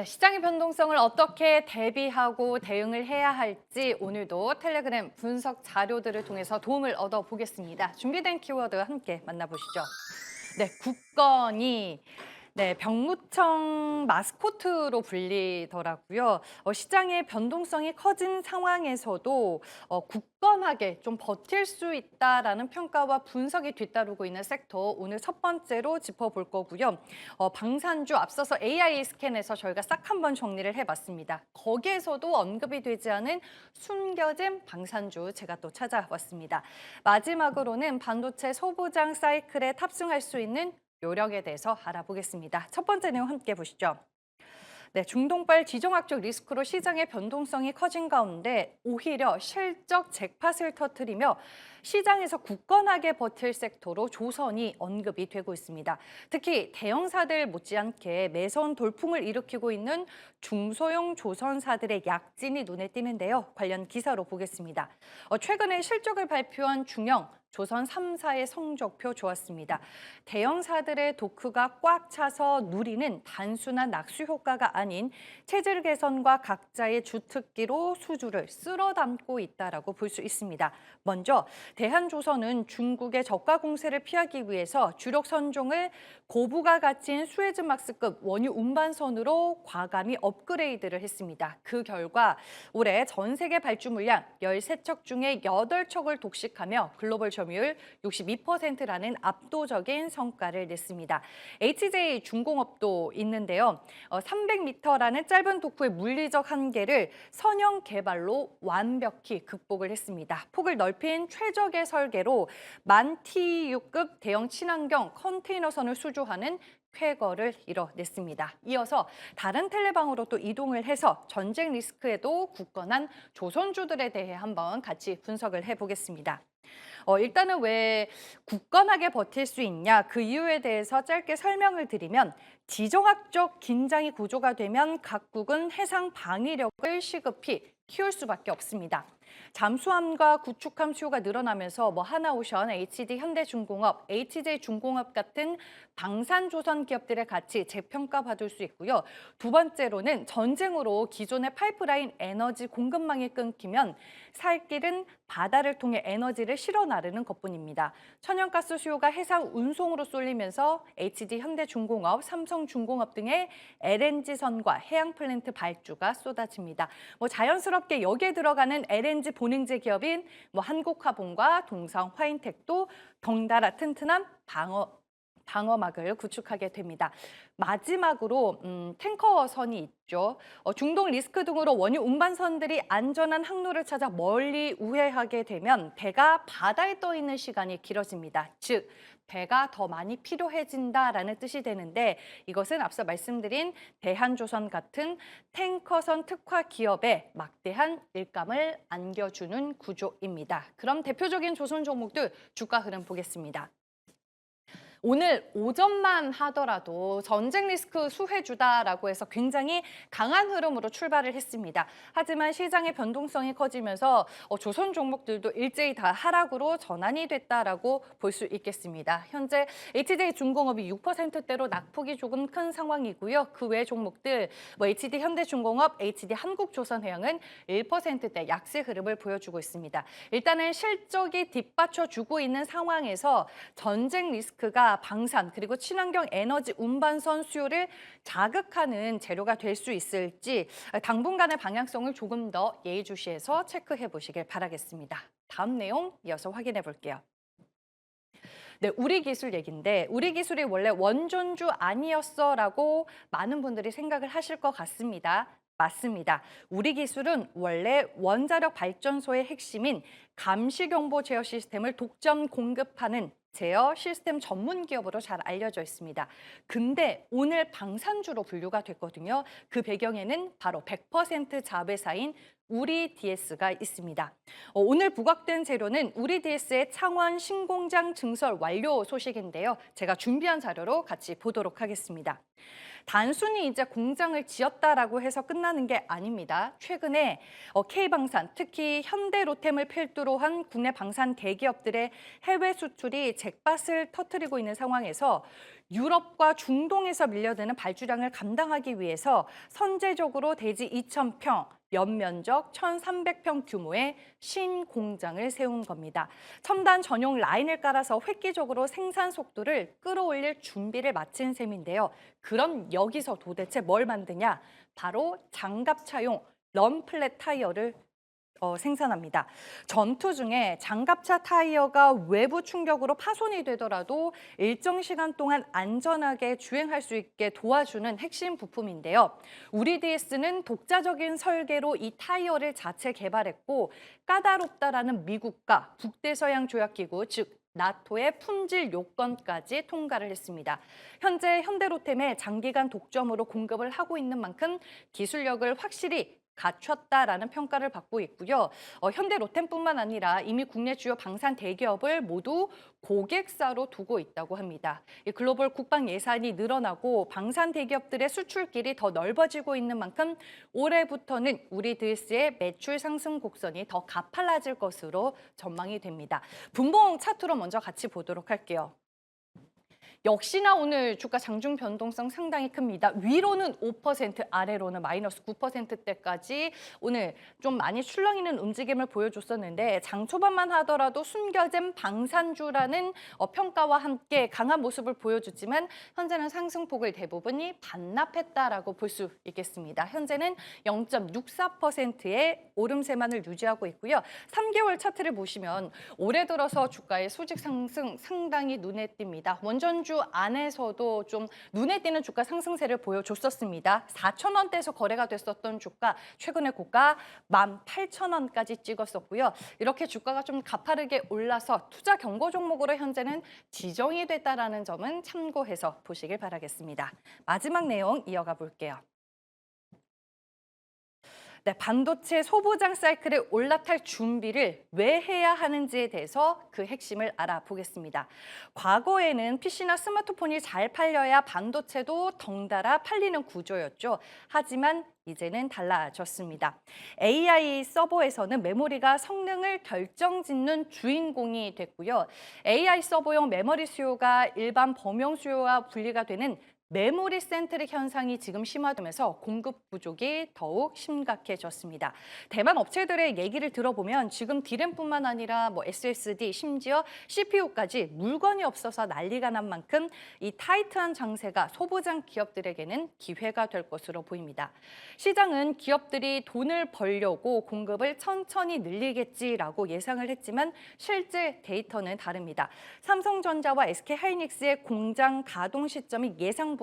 네, 시장의 변동성을 어떻게 대비하고 대응을 해야 할지 오늘도 텔레그램 분석 자료들을 통해서 도움을 얻어보겠습니다. 준비된 키워드 함께 만나보시죠. 네, 국건이 병무청 마스코트로 불리더라고요. 시장의 변동성이 커진 상황에서도 굳건하게 좀 버틸 수 있다라는 평가와 분석이 뒤따르고 있는 섹터 오늘 첫 번째로 짚어볼 거고요. 방산주 앞서서 AI 스캔에서 저희가 싹 한번 정리를 해봤습니다. 거기에서도 언급이 되지 않은 숨겨진 방산주 제가 또 찾아왔습니다. 마지막으로는 반도체 소부장 사이클에 탑승할 수 있는 요령에 대해서 알아보겠습니다. 첫 번째 내용 함께 보시죠. 네, 중동발 지정학적 리스크로 시장의 변동성이 커진 가운데 오히려 실적 잭팟을 터뜨리며 시장에서 굳건하게 버틸 섹터로 조선이 언급이 되고 있습니다. 특히 대형사들 못지않게 매선 돌풍을 일으키고 있는 중소형 조선사들의 약진이 눈에 띄는데요. 관련 기사로 보겠습니다. 최근에 실적을 발표한 중형 조선 3사의 성적표 좋았습니다. 대형사들의 도크가 꽉 차서 누리는 단순한 낙수 효과가 아닌 체질 개선과 각자의 주특기로 수주를 쓸어 담고 있다라고 볼 수 있습니다. 먼저 대한조선은 중국의 저가 공세를 피하기 위해서 주력 선종을 고부가 가치인 수에즈막스급 원유 운반선으로 과감히 업그레이드를 했습니다. 그 결과 올해 전 세계 발주 물량 13척 중에 8척을 독식하며 글로벌 점유율 62%라는 압도적인 성과를 냈습니다. HJ 중공업도 있는데요. 300m라는 짧은 도크의 물리적 한계를 선형 개발로 완벽히 극복을 했습니다. 폭을 넓힌 최적의 설계로 만 TEU급 대형 친환경 컨테이너선을 수주하는 쾌거를 이뤄냈습니다. 이어서 다른 텔레방으로 또 이동을 해서 전쟁 리스크에도 굳건한 조선주들에 대해 한번 같이 분석을 해보겠습니다. 일단은 왜 굳건하게 버틸 수 있냐 그 이유에 대해서 짧게 설명을 드리면 지정학적 긴장이 구조가 되면 각국은 해상 방위력을 시급히 키울 수밖에 없습니다. 잠수함과 구축함 수요가 늘어나면서 하나오션, HD 현대중공업, HJ중공업 같은 방산조선 기업들의 가치 재평가받을 수 있고요. 두 번째로는 전쟁으로 기존의 파이프라인 에너지 공급망이 끊기면 살 길은 바다를 통해 에너지를 실어 나르는 것뿐입니다. 천연가스 수요가 해상 운송으로 쏠리면서 HD 현대중공업, 삼성중공업 등의 LNG선과 해양 플랜트 발주가 쏟아집니다. 자연스럽게 여기에 들어가는 LNG 본행제 기업인 한국화봉과 동성 화인텍도 덩달아 튼튼한 방어막을 구축하게 됩니다. 마지막으로 탱커선이 있죠. 중동 리스크 등으로 원유 운반선들이 안전한 항로를 찾아 멀리 우회하게 되면 배가 바다에 떠 있는 시간이 길어집니다. 즉, 배가 더 많이 필요해진다라는 뜻이 되는데 이것은 앞서 말씀드린 대한조선 같은 탱커선 특화 기업에 막대한 일감을 안겨주는 구조입니다. 그럼 대표적인 조선 종목들 주가 흐름 보겠습니다. 오늘 오전만 하더라도 전쟁 리스크 수혜주다라고 해서 굉장히 강한 흐름으로 출발을 했습니다. 하지만 시장의 변동성이 커지면서 조선 종목들도 일제히 다 하락으로 전환이 됐다라고 볼 수 있겠습니다. 현재 HJ중공업이 6%대로 낙폭이 조금 큰 상황이고요. 그 외 종목들 HD 현대중공업, HD 한국조선해양은 1%대 약세 흐름을 보여주고 있습니다. 일단은 실적이 뒷받쳐주고 있는 상황에서 전쟁 리스크가 방산 그리고 친환경 에너지 운반선 수요를 자극하는 재료가 될 수 있을지 당분간의 방향성을 조금 더 예의주시해서 체크해 보시길 바라겠습니다. 다음 내용 이어서 확인해 볼게요. 네, 우리 기술 얘기인데 우리 기술이 원래 원전주 아니었어라고 많은 분들이 생각을 하실 것 같습니다. 맞습니다. 우리 기술은 원래 원자력 발전소의 핵심인 감시경보 제어 시스템을 독점 공급하는 제어 시스템 전문 기업으로 잘 알려져 있습니다. 근데 오늘 방산주로 분류가 됐거든요. 그 배경에는 바로 100% 자회사인 우리 DS가 있습니다. 오늘 부각된 재료는 우리 DS의 창원 신공장 증설 완료 소식인데요. 제가 준비한 자료로 같이 보도록 하겠습니다. 단순히 이제 공장을 지었다라고 해서 끝나는 게 아닙니다. 최근에 K방산, 특히 현대로템을 필두로 한 국내 방산 대기업들의 해외 수출이 잭밭을 터뜨리고 있는 상황에서 유럽과 중동에서 밀려드는 발주량을 감당하기 위해서 선제적으로 대지 2,000평, 연면적 1,300평 규모의 신공장을 세운 겁니다. 첨단 전용 라인을 깔아서 획기적으로 생산 속도를 끌어올릴 준비를 마친 셈인데요. 그럼 여기서 도대체 뭘 만드냐? 바로 장갑차용 런플랫 타이어를 생산합니다. 전투 중에 장갑차 타이어가 외부 충격으로 파손이 되더라도 일정 시간 동안 안전하게 주행할 수 있게 도와주는 핵심 부품인데요. 우리 DS는 독자적인 설계로 이 타이어를 자체 개발했고 까다롭다라는 미국과 북대서양 조약기구, 즉 나토의 품질 요건까지 통과를 했습니다. 현재 현대로템에 장기간 독점으로 공급을 하고 있는 만큼 기술력을 확실히 갖췄다라는 평가를 받고 있고요. 현대로템뿐만 아니라 이미 국내 주요 방산 대기업을 모두 고객사로 두고 있다고 합니다. 이 글로벌 국방 예산이 늘어나고 방산 대기업들의 수출길이 더 넓어지고 있는 만큼 올해부터는 우리 드스의 매출 상승 곡선이 더 가팔라질 것으로 전망이 됩니다. 분봉 차트로 먼저 같이 보도록 할게요. 역시나 오늘 주가 장중 변동성 상당히 큽니다. 위로는 5%, 아래로는 마이너스 9%대까지 오늘 좀 많이 출렁이는 움직임을 보여줬었는데 장 초반만 하더라도 숨겨진 방산주라는 평가와 함께 강한 모습을 보여줬지만 현재는 상승폭을 대부분이 반납했다라고 볼 수 있겠습니다. 현재는 0.64%의 오름세만을 유지하고 있고요. 3개월 차트를 보시면 올해 들어서 주가의 수직 상승 상당히 눈에 띕니다. 원전주 안에서도 좀 눈에 띄는 주가 상승세를 보여줬었습니다. 4,000원대에서 거래가 됐었던 주가 최근에 고가 18,000원까지 찍었었고요. 이렇게 주가가 좀 가파르게 올라서 투자 경고 종목으로 현재는 지정이 됐다라는 점은 참고해서 보시길 바라겠습니다. 마지막 내용 이어가 볼게요. 네, 반도체 소부장 사이클에 올라탈 준비를 왜 해야 하는지에 대해서 그 핵심을 알아보겠습니다. 과거에는 PC나 스마트폰이 잘 팔려야 반도체도 덩달아 팔리는 구조였죠. 하지만 이제는 달라졌습니다. AI 서버에서는 메모리가 성능을 결정짓는 주인공이 됐고요. AI 서버용 메모리 수요가 일반 범용 수요와 분리가 되는 메모리 센트릭 현상이 지금 심화되면서 공급 부족이 더욱 심각해졌습니다. 대만 업체들의 얘기를 들어보면 지금 D램뿐만 아니라 SSD, 심지어 CPU까지 물건이 없어서 난리가 난 만큼 이 타이트한 장세가 소부장 기업들에게는 기회가 될 것으로 보입니다. 시장은 기업들이 돈을 벌려고 공급을 천천히 늘리겠지라고 예상을 했지만 실제 데이터는 다릅니다. 삼성전자와 SK하이닉스의 공장 가동 시점이 예상보다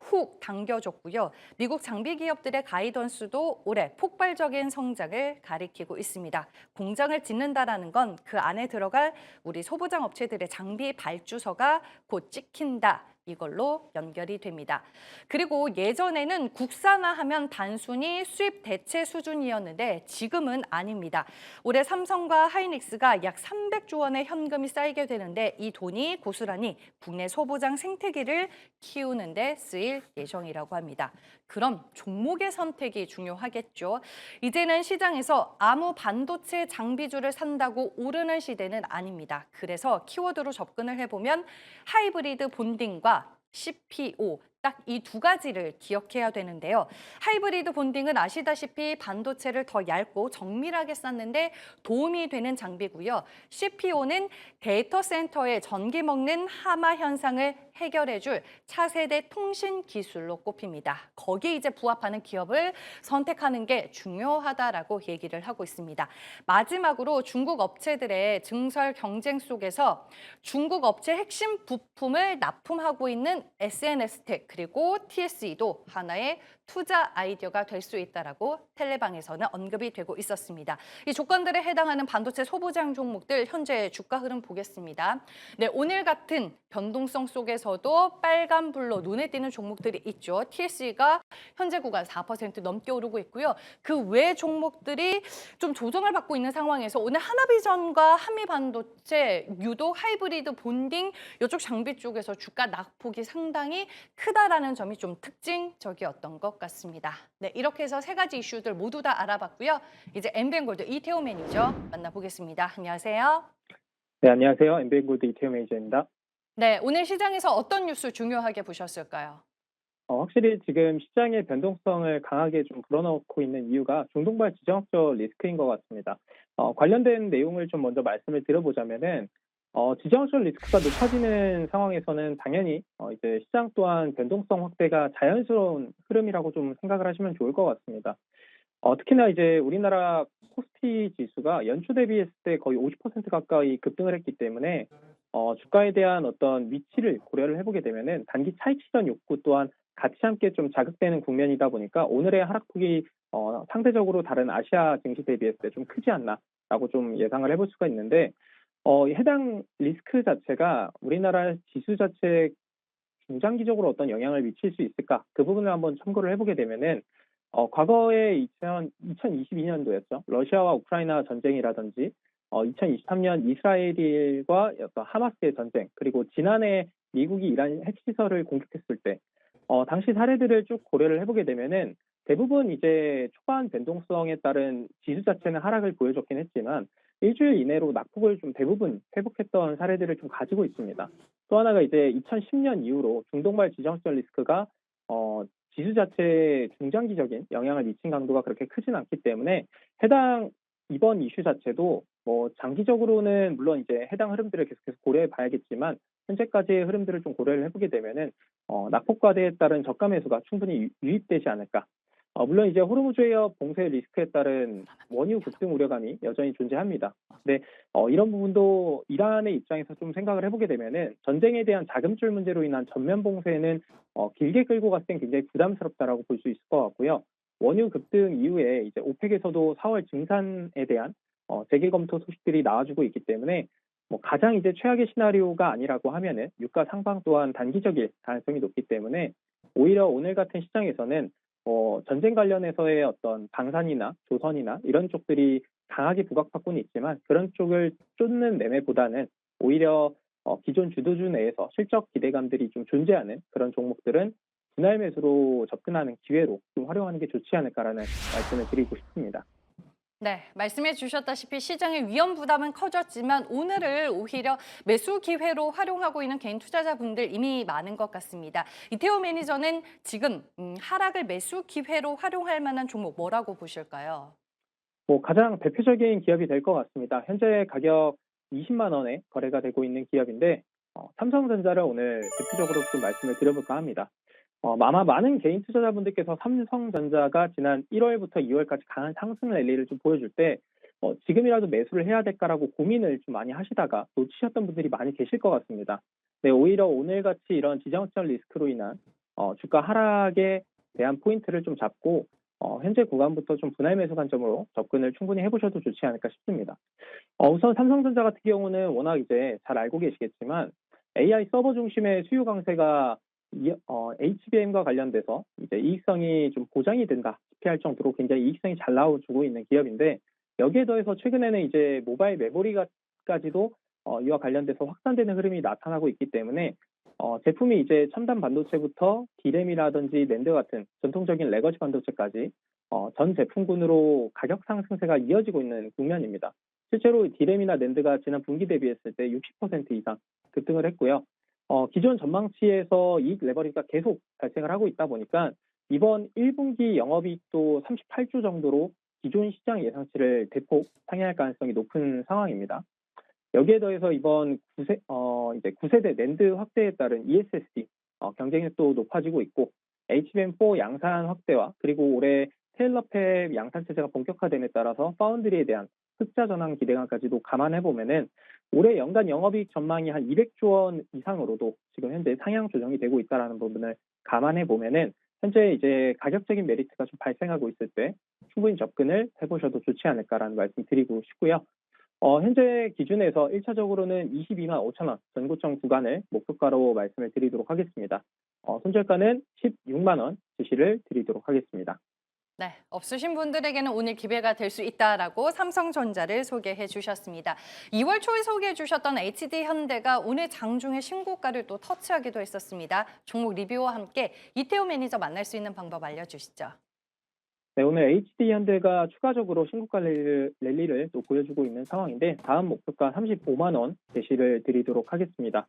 훅 당겨졌고요. 미국 장비 기업들의 가이던스도 올해 폭발적인 성장을 가리키고 있습니다. 공장을 짓는다라는 건 그 안에 들어갈 우리 소부장 업체들의 장비 발주서가 곧 찍힌다. 이걸로 연결이 됩니다. 그리고 예전에는 국산화하면 단순히 수입 대체 수준이었는데 지금은 아닙니다. 올해 삼성과 하이닉스가 약 300조 원의 현금이 쌓이게 되는데 이 돈이 고스란히 국내 소부장 생태계를 키우는 데 쓰일 예정이라고 합니다. 그럼 종목의 선택이 중요하겠죠. 이제는 시장에서 아무 반도체 장비주를 산다고 오르는 시대는 아닙니다. 그래서 키워드로 접근을 해보면 하이브리드 본딩과 CPO, 딱 이 두 가지를 기억해야 되는데요. 하이브리드 본딩은 아시다시피 반도체를 더 얇고 정밀하게 쌓는데 도움이 되는 장비고요. CPO는 데이터 센터에 전기 먹는 하마 현상을 해결해줄 차세대 통신 기술로 꼽힙니다. 거기에 이제 부합하는 기업을 선택하는 게 중요하다라고 얘기를 하고 있습니다. 마지막으로 중국 업체들의 증설 경쟁 속에서 중국 업체 핵심 부품을 납품하고 있는 SNS텍 그리고 TSE도 하나의 투자 아이디어가 될 수 있다라고 텔레방에서는 언급이 되고 있었습니다. 이 조건들에 해당하는 반도체 소부장 종목들 현재 주가 흐름 보겠습니다. 네, 오늘 같은 변동성 속에서도 빨간불로 눈에 띄는 종목들이 있죠. TSE가 현재 구간 4% 넘게 오르고 있고요. 그 외 종목들이 좀 조정을 받고 있는 상황에서 오늘 하나비전과 한미반도체, 유독 하이브리드 본딩 이쪽 장비 쪽에서 주가 낙폭이 상당히 크다. 크다라는 점이 좀 특징적이었던 것 같습니다. 네, 이렇게 해서 세 가지 이슈들 모두 다 알아봤고요. 이제 엠비엔골드 이태호 매니저 만나보겠습니다. 안녕하세요. 네, 안녕하세요. 엠비엔골드 이태호 매니저입니다. 네, 오늘 시장에서 어떤 뉴스 중요하게 보셨을까요? 확실히 지금 시장의 변동성을 강하게 좀 불어넣고 있는 이유가 중동발 지정학적 리스크인 것 같습니다. 관련된 내용을 좀 먼저 말씀을 드려보자면은, 지정학적 리스크가 높아지는 상황에서는 당연히 이제 시장 또한 변동성 확대가 자연스러운 흐름이라고 좀 생각을 하시면 좋을 것 같습니다. 특히나 이제 우리나라 코스피 지수가 연초 대비했을 때 거의 50% 가까이 급등을 했기 때문에 주가에 대한 어떤 위치를 고려를 해보게 되면은 단기 차익 실현 욕구 또한 같이 함께 좀 자극되는 국면이다 보니까 오늘의 하락폭이 상대적으로 다른 아시아 증시 대비했을 때 좀 크지 않나라고 좀 예상을 해볼 수가 있는데 해당 리스크 자체가 우리나라 지수 자체에 중장기적으로 어떤 영향을 미칠 수 있을까? 그 부분을 한번 참고를 해보게 되면은 과거에 2022년도였죠. 러시아와 우크라이나 전쟁이라든지 2023년 이스라엘과 어떤 하마스의 전쟁, 그리고 지난해 미국이 이란 핵시설을 공격했을 때 당시 사례들을 쭉 고려를 해보게 되면은 대부분 이제 초반 변동성에 따른 지수 자체는 하락을 보여줬긴 했지만 일주일 이내로 낙폭을 좀 대부분 회복했던 사례들을 좀 가지고 있습니다. 또 하나가 이제 2010년 이후로 중동발 지정학적 리스크가 지수 자체에 중장기적인 영향을 미친 강도가 그렇게 크진 않기 때문에 해당 이번 이슈 자체도 뭐 장기적으로는 물론 이제 해당 흐름들을 계속해서 고려해 봐야겠지만 현재까지의 흐름들을 좀 고려를 해보게 되면은 낙폭 과대에 따른 저가 매수가 충분히 유입되지 않을까. 물론 이제 호르무즈 해협 봉쇄 리스크에 따른 원유 급등 우려감이 여전히 존재합니다. 근데 이런 부분도 이란의 입장에서 좀 생각을 해보게 되면은 전쟁에 대한 자금줄 문제로 인한 전면 봉쇄는 길게 끌고 갔을 땐 굉장히 부담스럽다라고 볼 수 있을 것 같고요. 원유 급등 이후에 이제 오펙에서도 4월 증산에 대한 재개 검토 소식들이 나와주고 있기 때문에 뭐 가장 이제 최악의 시나리오가 아니라고 하면은 유가 상방 또한 단기적일 가능성이 높기 때문에 오히려 오늘 같은 시장에서는 전쟁 관련해서의 어떤 방산이나 조선이나 이런 쪽들이 강하게 부각받고는 있지만 그런 쪽을 쫓는 매매보다는 오히려 기존 주도주 내에서 실적 기대감들이 좀 존재하는 그런 종목들은 분할 매수로 접근하는 기회로 좀 활용하는 게 좋지 않을까라는 말씀을 드리고 싶습니다. 네, 말씀해 주셨다시피 시장의 위험 부담은 커졌지만 오늘을 오히려 매수 기회로 활용하고 있는 개인 투자자분들 이미 많은 것 같습니다. 이태호 매니저는 지금 하락을 매수 기회로 활용할 만한 종목 뭐라고 보실까요? 뭐 가장 대표적인 기업이 될 것 같습니다. 현재 가격 20만 원에 거래가 되고 있는 기업인데 삼성전자를 오늘 대표적으로 좀 말씀을 드려볼까 합니다. 아마 많은 개인 투자자분들께서 삼성전자가 지난 1월부터 2월까지 강한 상승 랠리를 좀 보여줄 때 지금이라도 매수를 해야 될까라고 고민을 좀 많이 하시다가 놓치셨던 분들이 많이 계실 것 같습니다. 네, 오히려 오늘같이 이런 지정학적 리스크로 인한 주가 하락에 대한 포인트를 좀 잡고 현재 구간부터 좀 분할 매수 관점으로 접근을 충분히 해보셔도 좋지 않을까 싶습니다. 우선 삼성전자 같은 경우는 워낙 이제 잘 알고 계시겠지만 AI 서버 중심의 수요 강세가 HBM과 관련돼서 이제 이익성이 좀 보장이 된다 싶게 할 정도로 굉장히 이익성이 잘 나와주고 있는 기업인데 여기에 더해서 최근에는 이제 모바일 메모리까지도 이와 관련돼서 확산되는 흐름이 나타나고 있기 때문에 제품이 이제 첨단 반도체부터 D램이라든지 낸드 같은 전통적인 레거시 반도체까지 전 제품군으로 가격 상승세가 이어지고 있는 국면입니다. 실제로 D램이나 낸드가 지난 분기 대비했을 때 60% 이상 급등을 했고요. 기존 전망치에서 이익 레버리지가 계속 발생을 하고 있다 보니까 이번 1분기 영업이익도 38조 정도로 기존 시장 예상치를 대폭 상회할 가능성이 높은 상황입니다. 여기에 더해서 이번 이제 9세대 낸드 확대에 따른 ESSD 경쟁력도 높아지고 있고 HBM4 양산 확대와 그리고 올해 테일러팹 양산 체제가 본격화됨에 따라서 파운드리에 대한 흑자 전환 기대감까지도 감안해 보면은 올해 연간 영업이익 전망이 한 200조 원 이상으로도 지금 현재 상향 조정이 되고 있다라는 부분을 감안해 보면은 현재 이제 가격적인 메리트가 좀 발생하고 있을 때 충분히 접근을 해보셔도 좋지 않을까라는 말씀 드리고 싶고요. 현재 기준에서 1차적으로는 22만 5천 원 전고점 구간을 목표가로 말씀을 드리도록 하겠습니다. 손절가는 16만 원 지시를 드리도록 하겠습니다. 네, 없으신 분들에게는 오늘 기회가 될 수 있다라고 삼성전자를 소개해 주셨습니다. 2월 초에 소개해 주셨던 HD현대가 오늘 장중에 신고가를 또 터치하기도 했었습니다. 종목 리뷰와 함께 이태호 매니저 만날 수 있는 방법 알려주시죠. 네, 오늘 HD현대가 추가적으로 신고가 랠리를 또 보여주고 있는 상황인데 다음 목표가 35만 원 제시를 드리도록 하겠습니다.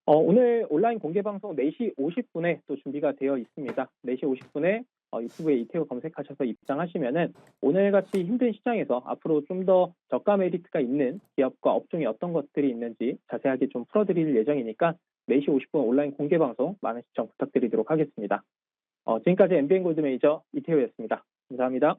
오늘 온라인 공개 방송 4시 50분에 또 준비가 되어 있습니다. 4시 50분에 유튜브에 이태호 검색하셔서 입장하시면은 오늘같이 힘든 시장에서 앞으로 좀 더 저가 메리트가 있는 기업과 업종이 어떤 것들이 있는지 자세하게 좀 풀어드릴 예정이니까 4시 50분 온라인 공개 방송 많은 시청 부탁드리도록 하겠습니다. 지금까지 MBN 골드 매니저 이태호였습니다. 감사합니다.